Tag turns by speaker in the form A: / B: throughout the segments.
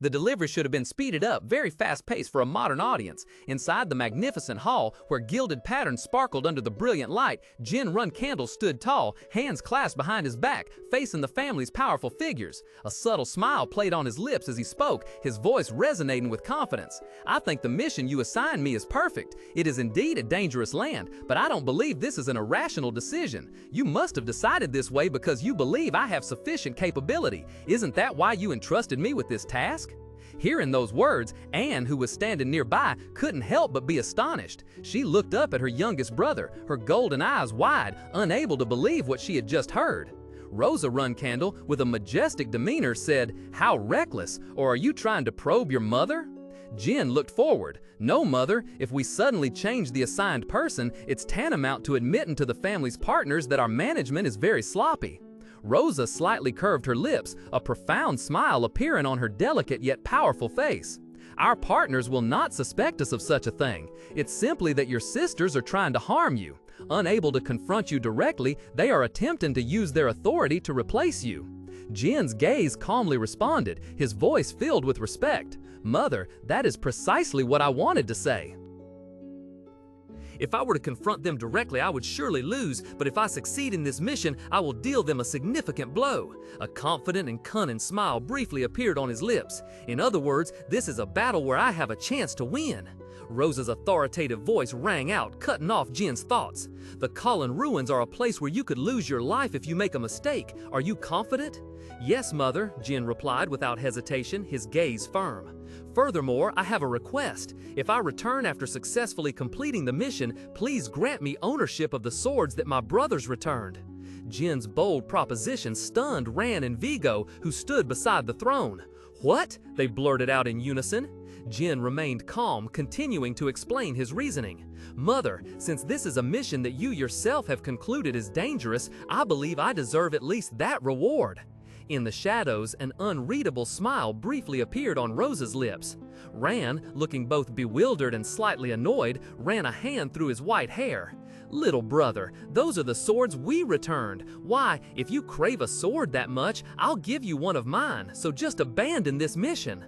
A: The delivery should have been speeded up, very fast-paced for a modern audience. Inside the magnificent hall, where gilded patterns sparkled under the brilliant light, Jin Runcandel stood tall, hands clasped behind his back, facing the family's powerful figures. A subtle smile played on his lips as he spoke, his voice resonating with confidence. "I think the mission you assigned me is perfect. It is indeed a dangerous land, but I don't believe this is an irrational decision. You must have decided this way because you believe I have sufficient capability. Isn't that why you entrusted me with this task?" Hearing those words, Anne, who was standing nearby, couldn't help but be astonished. She looked up at her youngest brother, her golden eyes wide, unable to believe what she had just heard. Rosa Runcandel, with a majestic demeanor, said, "How reckless, or are you trying to probe your mother?" Jin looked forward. "No, mother, if we suddenly change the assigned person, it's tantamount to admitting to the family's partners that our management is very sloppy." Rosa slightly curved her lips, a profound smile appearing on her delicate yet powerful face. "Our partners will not suspect us of such a thing. It's simply that your sisters are trying to harm you. Unable to confront you directly, they are attempting to use their authority to replace you." Jin's gaze calmly responded, his voice filled with respect. "Mother, that is precisely what I wanted to say. If I were to confront them directly, I would surely lose, but if I succeed in this mission, I will deal them a significant blow." A confident and cunning smile briefly appeared on his lips. "In other words, this is a battle where I have a chance to win." Rosa's authoritative voice rang out, cutting off Jin's thoughts. "The Collon Ruins are a place where you could lose your life if you make a mistake. Are you confident?" "Yes, mother," Jin replied without hesitation, his gaze firm. "Furthermore, I have a request. If I return after successfully completing the mission, please grant me ownership of the swords that my brothers returned." Jin's bold proposition stunned Ran and Vigo, who stood beside the throne. "What?" they blurted out in unison. Jin remained calm, continuing to explain his reasoning. "Mother, since this is a mission that you yourself have concluded is dangerous, I believe I deserve at least that reward." In the shadows, an unreadable smile briefly appeared on Rosa's lips. Ran, looking both bewildered and slightly annoyed, ran a hand through his white hair. "Little brother, those are the swords we returned. Why, if you crave a sword that much, I'll give you one of mine, so just abandon this mission."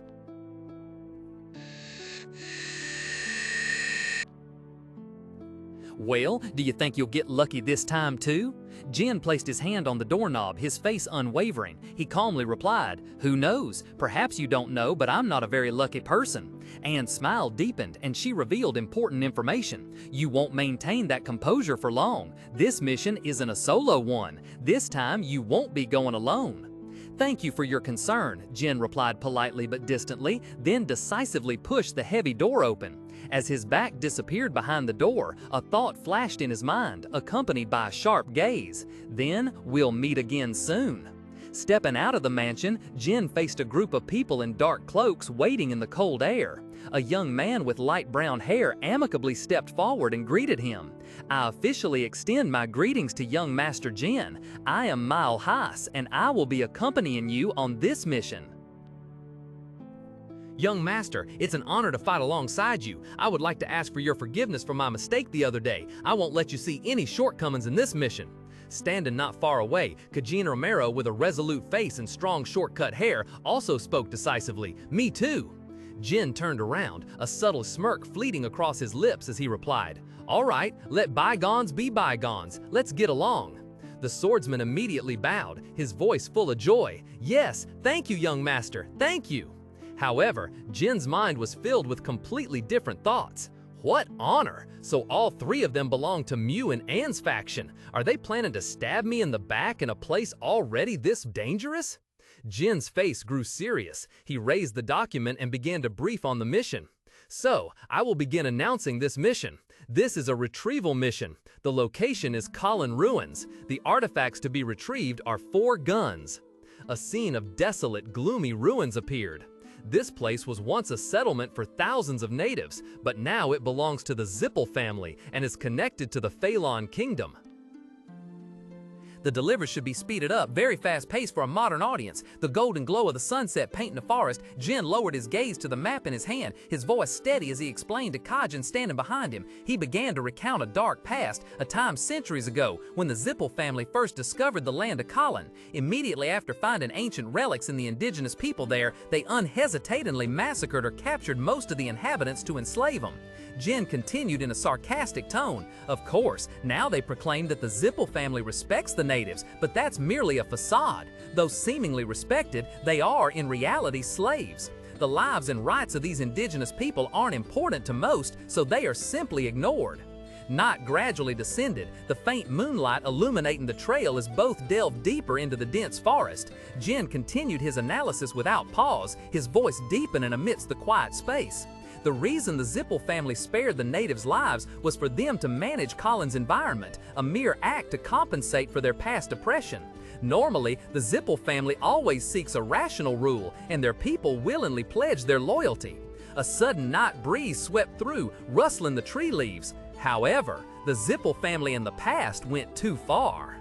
A: "Well, do you think you'll get lucky this time too?" Jin placed his hand on the doorknob, his face unwavering. He calmly replied, "Who knows? Perhaps you don't know, but I'm not a very lucky person." Anne's smile deepened, and she revealed important information. "You won't maintain that composure for long. This mission isn't a solo one. This time, you won't be going alone." "Thank you for your concern," Jin replied politely but distantly, then decisively pushed the heavy door open. As his back disappeared behind the door, a thought flashed in his mind, accompanied by a sharp gaze. "Then we'll meet again soon." Stepping out of the mansion, Jin faced a group of people in dark cloaks waiting in the cold air. A young man with light brown hair amicably stepped forward and greeted him. "I officially extend my greetings to young Master Jin. I am Mile Haas, and I will be accompanying you on this mission." "Young Master, it's an honor to fight alongside you. I would like to ask for your forgiveness for my mistake the other day. I won't let you see any shortcomings in this mission." Standing not far away, Kajin Romero, with a resolute face and strong short-cut hair, also spoke decisively, "Me too." Jin turned around, a subtle smirk fleeting across his lips as he replied, "All right, let bygones be bygones. Let's get along." The swordsman immediately bowed, his voice full of joy. "Yes, thank you, young master, thank you." However, Jin's mind was filled with completely different thoughts. What honor! So all three of them belong to Mew and Anne's faction. Are they planning to stab me in the back in a place already this dangerous? Jin's face grew serious. He raised the document and began to brief on the mission. "So, I will begin announcing this mission. This is a retrieval mission. The location is Collon Ruins. The artifacts to be retrieved are 4 guns." A scene of desolate, gloomy ruins appeared. This place was once a settlement for thousands of natives, but now it belongs to the Zipple family and is connected to the Phalon kingdom. The delivery should be speeded up, very fast paced for a modern audience. The golden glow of the sunset painting the forest. Jin lowered his gaze to the map in his hand, his voice steady as he explained to Kajin standing behind him. He began to recount a dark past, a time centuries ago, when the Zipple family first discovered the land of Collon. Immediately after finding ancient relics in the indigenous people there, they unhesitatingly massacred or captured most of the inhabitants to enslave them. Jin continued in a sarcastic tone. Of course, now they proclaim that the Zipple family respects the natives, but that's merely a facade. Though seemingly respected, they are in reality slaves. The lives and rights of these indigenous people aren't important to most, so they are simply ignored. Night gradually descended, the faint moonlight illuminating the trail as both delved deeper into the dense forest. Jin continued his analysis without pause, his voice deepening amidst the quiet space. The reason the Zipple family spared the natives' lives was for them to manage Collon's environment, a mere act to compensate for their past oppression. Normally, the Zipple family always seeks a rational rule, and their people willingly pledge their loyalty. A sudden night breeze swept through, rustling the tree leaves. However, the Zipple family in the past went too far.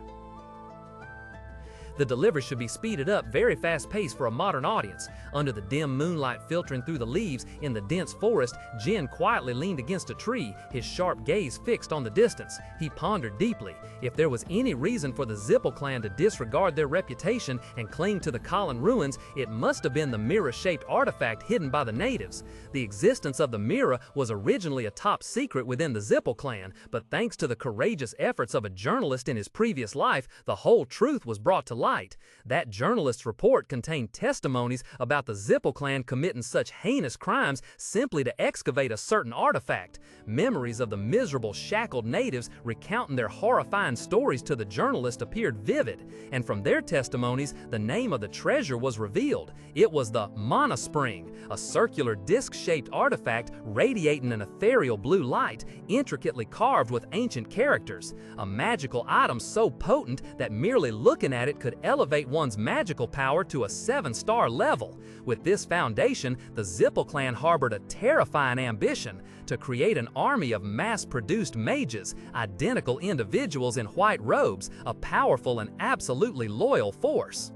A: The delivery should be speeded up, very fast paced for a modern audience. Under the dim moonlight filtering through the leaves in the dense forest, Jin quietly leaned against a tree, his sharp gaze fixed on the distance. He pondered deeply. If there was any reason for the Zipple clan to disregard their reputation and cling to the Collon Ruins, it must have been the mirror-shaped artifact hidden by the natives. The existence of the mirror was originally a top secret within the Zipple clan, but thanks to the courageous efforts of a journalist in his previous life, the whole truth was brought to light. That journalist's report contained testimonies about the Zipple clan committing such heinous crimes simply to excavate a certain artifact. Memories of the miserable, shackled natives recounting their horrifying stories to the journalist appeared vivid, and from their testimonies, the name of the treasure was revealed. It was the Mana Spring, a circular disc-shaped artifact radiating an ethereal blue light, intricately carved with ancient characters. A magical item so potent that merely looking at it could elevate one's magical power to a 7-star level. With this foundation, the Zipple clan harbored a terrifying ambition to create an army of mass-produced mages, identical individuals in white robes, a powerful and absolutely loyal force.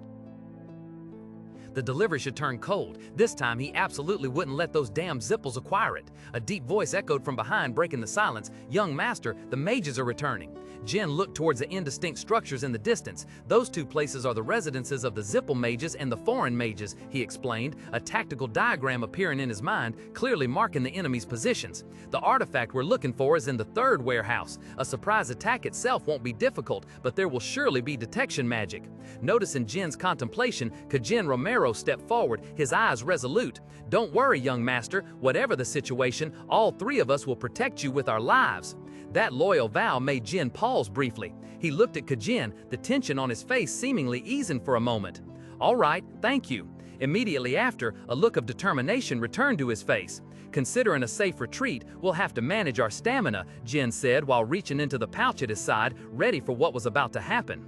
A: The delivery should turn cold. This time, he absolutely wouldn't let those damn Zipples acquire it. A deep voice echoed from behind, breaking the silence. "Young master, the mages are returning." Jin looked towards the indistinct structures in the distance. "Those two places are the residences of the Zipple mages and the foreign mages," he explained, a tactical diagram appearing in his mind, clearly marking the enemy's positions. "The artifact we're looking for is in the third warehouse. A surprise attack itself won't be difficult, but there will surely be detection magic." Noticing Jin's contemplation, Kajin Romero stepped forward, his eyes resolute. "Don't worry, young master. Whatever the situation, all three of us will protect you with our lives." That loyal vow made Jin pause briefly. He looked at Kajin, the tension on his face seemingly easing for a moment. "All right, thank you." Immediately after, a look of determination returned to his face. "Considering a safe retreat, we'll have to manage our stamina," Jin said while reaching into the pouch at his side, ready for what was about to happen.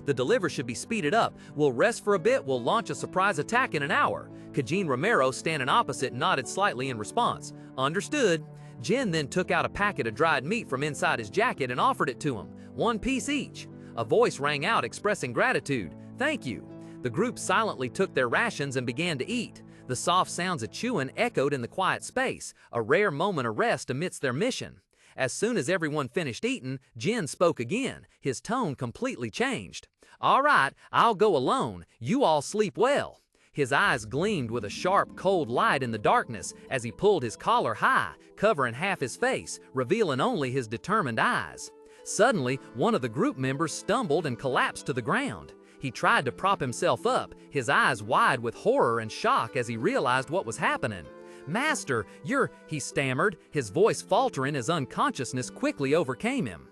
A: The delivery should be speeded up. We'll rest for a bit, we'll launch a surprise attack in an hour. Kajin Romero, standing opposite, nodded slightly in response. "Understood." Jin then took out a packet of dried meat from inside his jacket and offered it to him. "1 piece each." A voice rang out expressing gratitude. "Thank you." The group silently took their rations and began to eat. The soft sounds of chewing echoed in the quiet space, a rare moment of rest amidst their mission. As soon as everyone finished eating, Jin spoke again, his tone completely changed. "All right, I'll go alone. You all sleep well." His eyes gleamed with a sharp, cold light in the darkness as he pulled his collar high, covering half his face, revealing only his determined eyes. Suddenly, one of the group members stumbled and collapsed to the ground. He tried to prop himself up, his eyes wide with horror and shock as he realized what was happening. "Master, he stammered, his voice faltering as unconsciousness quickly overcame him.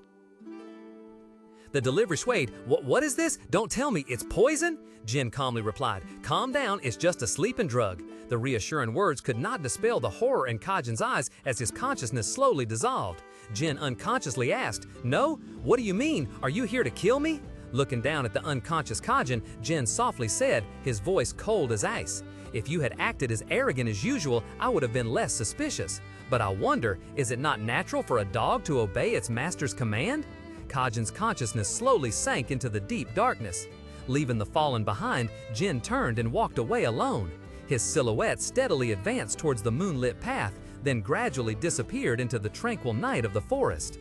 A: The delivery swayed. What is this? Don't tell me, it's poison?" Jin calmly replied. "Calm down, it's just a sleeping drug." The reassuring words could not dispel the horror in Kajin's eyes as his consciousness slowly dissolved. Jin unconsciously asked, "No? What do you mean? Are you here to kill me?" Looking down at the unconscious Kajin, Jin softly said, his voice cold as ice, "If you had acted as arrogant as usual, I would have been less suspicious. But I wonder, is it not natural for a dog to obey its master's command?" Kajin's consciousness slowly sank into the deep darkness. Leaving the fallen behind, Jin turned and walked away alone. His silhouette steadily advanced towards the moonlit path, then gradually disappeared into the tranquil night of the forest.